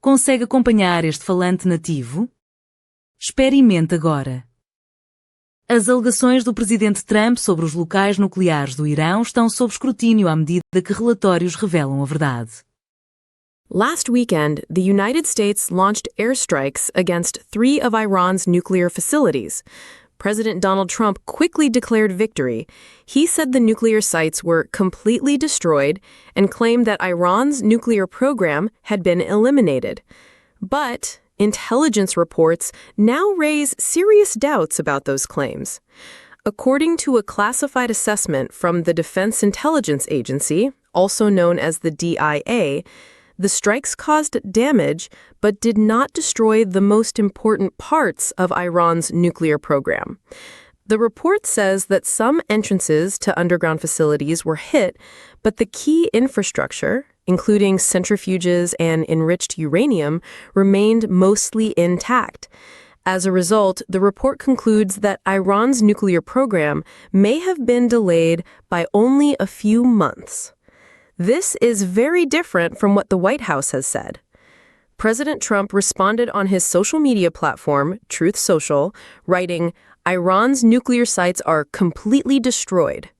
Consegue acompanhar este falante nativo? Experimente agora. As alegações do Presidente Trump sobre os locais nucleares do Irão estão sob escrutínio à medida que relatórios revelam a verdade. Last weekend, the United States launched airstrikes against 3 of Iran's nuclear facilities. President Donald Trump quickly declared victory. He said the nuclear sites were completely destroyed and claimed that Iran's nuclear program had been eliminated. But intelligence reports now raise serious doubts about those claims. According to a classified assessment from the Defense Intelligence Agency, also known as the DIA, the strikes caused damage but did not destroy the most important parts of Iran's nuclear program. The report says that some entrances to underground facilities were hit, but the key infrastructure, including centrifuges and enriched uranium, remained mostly intact. As a result, the report concludes that Iran's nuclear program may have been delayed by only a few months. This is very different from what the White House has said. President Trump responded on his social media platform, Truth Social, writing, "Iran's nuclear sites are completely destroyed."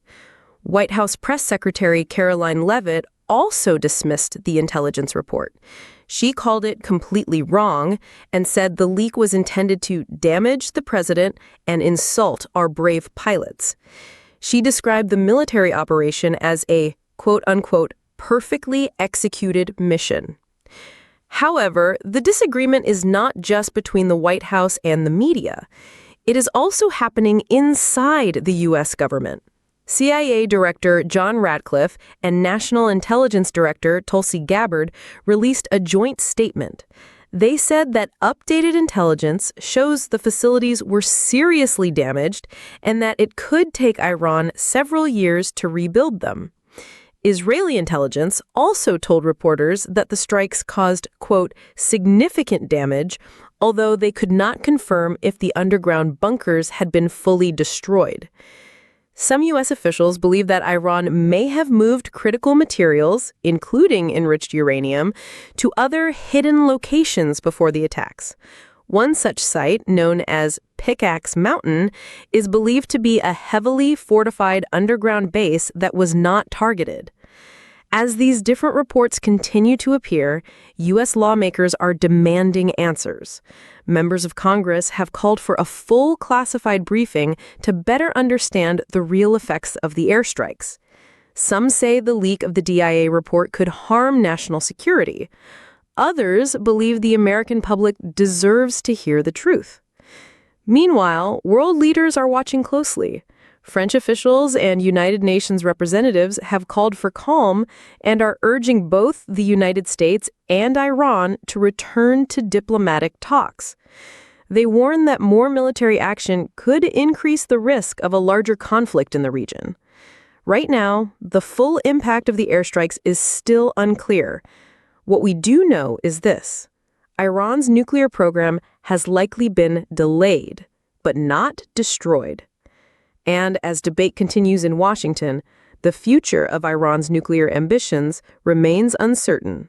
White House Press Secretary Caroline Leavitt also dismissed the intelligence report. She called it completely wrong and said the leak was intended to damage the president and insult our brave pilots. She described the military operation as a quote-unquote, perfectly executed mission. However, the disagreement is not just between the White House and the media. It is also happening inside the U.S. government. CIA Director John Ratcliffe and National Intelligence Director Tulsi Gabbard released a joint statement. They said that updated intelligence shows the facilities were seriously damaged and that it could take Iran several years to rebuild them. Israeli intelligence also told reporters that the strikes caused, quote, significant damage, although they could not confirm if the underground bunkers had been fully destroyed. Some U.S. officials believe that Iran may have moved critical materials, including enriched uranium, to other hidden locations before the attacks. One such site, known as Pickaxe Mountain, is believed to be a heavily fortified underground base that was not targeted. As these different reports continue to appear, U.S. lawmakers are demanding answers. Members of Congress have called for a full classified briefing to better understand the real effects of the airstrikes. Some say the leak of the DIA report could harm national security. Others believe the American public deserves to hear the truth. Meanwhile, world leaders are watching closely. French officials and United Nations representatives have called for calm and are urging both the United States and Iran to return to diplomatic talks. They warn that more military action could increase the risk of a larger conflict in the region. Right now, the full impact of the airstrikes is still unclear. What we do know is this: Iran's nuclear program has likely been delayed, but not destroyed. And as debate continues in Washington, the future of Iran's nuclear ambitions remains uncertain.